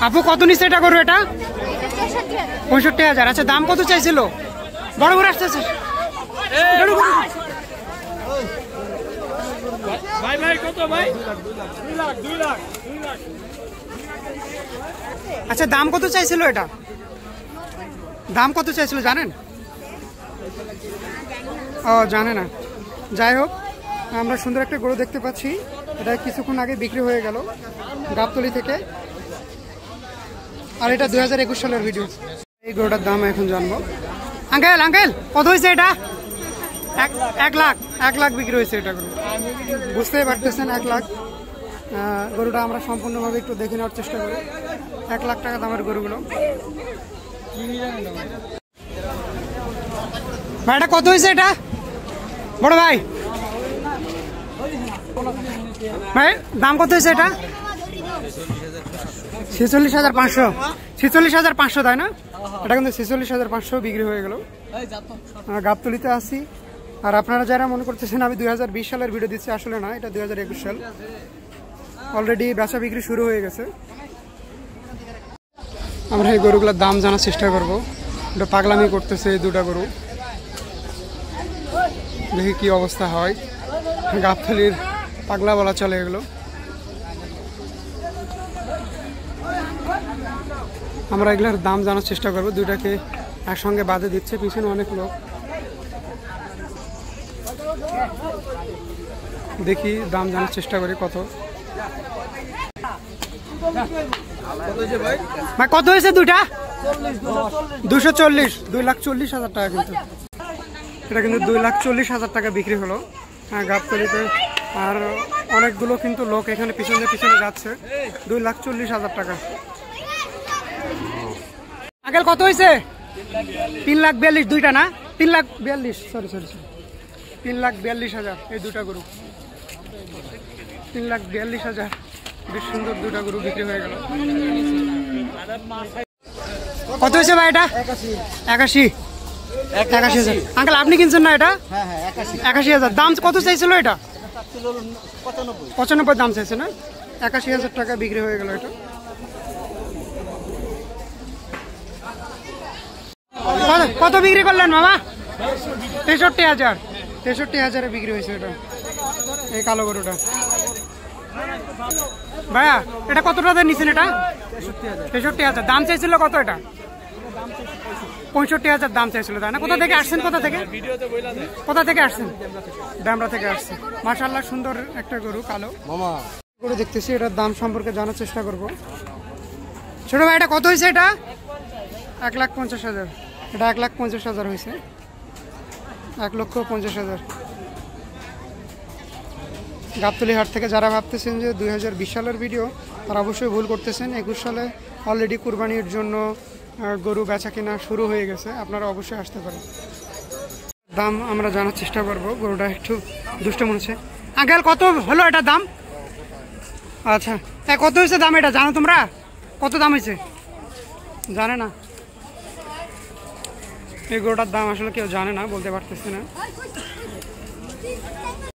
আপু কত নিচ্ছে এটা গরু? এটা 65,000। আচ্ছা, দাম কত চাইছিল? বড় গরু আসতেছে। আচ্ছা, দাম কত চাইছিল? এটা দাম কত চাইছিল জানেন? ও, জানে না। যাই হোক, আমরা সুন্দর একটা গরু দেখতে পাচ্ছি। এটা কিছুক্ষণ আগে বিক্রি হয়ে গেল গাবতলী থেকে। আর এটা 2021 সালের ভিডিও। এই গরুটার দাম এখন জানবো। আঙ্কেল আঙ্কেল কত হয়েছে এটা? 1 লাখ। 1 লাখ বিক্রি হয়েছে এটা গরু। বুঝতেই পারতেছেন 1 লাখ। গরুটা আমরা সম্পূর্ণভাবে একটু দেখে নেওয়ার চেষ্টা করি। 1 লাখ টাকা দামের গরুগুলো। ভাই এটা কত হয়েছে এটা? বড় ভাই ভাই দাম কত হয়েছে এটা? 46,500। 46,500 তাই না? এটা কিন্তু 46,500 বিক্রি হয়ে গেল। গাবতলীতে আসি। আর আপনারা যারা মনে করতেছেন আমি 2020 সালের ভিডিও দিচ্ছি, আসলে না, এটা 2021 সাল। অলরেডি বেচা বিক্রি শুরু হয়ে গেছে। আমরা এই গরুগুলোর দাম জানার চেষ্টা করব। এটা পাগলামি করতেছে এই দুটা গরু। দেখি কি অবস্থা হয়। গাবতলীর পাগলা বলা চলে এগুলো। আমরা এগুলোর দাম জানার চেষ্টা করব। দুটাকে একসঙ্গে বাঁধে দিচ্ছে, পিছনে অনেক লোক। দেখি দাম জানার চেষ্টা করি কত। ভাই কত হয়েছে দুটা? 240। 2,40,000 টাকা কিন্তু। এটা কিন্তু 2,40,000 টাকা বিক্রি হলো গাবতলীতে। আর অনেকগুলো কিন্তু লোক এখানে পিছনে পিছনে যাচ্ছে। 2,40,000 টাকা। আঙ্কেল কত হয়েছে? 3,42,000 দুইটা না? 3,42,000। সরি 3,42,000 এই দুটা গরু। 3,42,000। বেশ সুন্দর দুটা গরু বিক্রি হয়ে গেল। কত হয়েছে ভাই এটা? 81,000। আঙ্কেল আপনি কিনছেন না এটা? 81,000। দাম কত চাইছিল এটা? 95 দাম চাইছে না? 81,000 টাকা বিক্রি হয়ে গেল এটা। কত বিক্রি করলেন মামা? 63,000। 63,000 বিক্রি হয়েছে এটা, এই কালো গরুটা। ভাইয়া এটা কত টাকা নিচ্ছেন? এটা 63,000। দাম চাইছিল কত? এটা 65,000 দাম চাইছিল তাই না? কোথা থেকে আসছেন? কোথা থেকে আসছেন? ড্যামরা থেকে আসছে। মাশাআল্লাহ, সুন্দর একটা গরু, কালো গরু দেখতেছি। এটার দাম সম্পর্কে জানার চেষ্টা করব। ছোট ভাই এটা কত হয়েছে? এটা 1,50,000। এটা 1,50,000 হয়েছে। 1,50,000। গাবতলী হাট থেকে যারা ভাবতেছেন যে 2020 সালের ভিডিও, তারা অবশ্যই ভুল করতেছেন। 21 সালে অলরেডি কুরবানির জন্য গরু বেচা কেনা শুরু হয়ে গেছে। আপনারা অবশ্যই আসতে পারেন। দাম আমরা জানার চেষ্টা করব। গরুটা একটু দুষ্ট মনে হচ্ছে। আঙ্কেল কত হলো এটার দাম? আচ্ছা, কত হয়েছে দাম? এটা জানো তোমরা? কত দাম হয়েছে? জানে না। এই গরুটার দাম আসলে কেউ জানে না, বলতে পারতেছে না।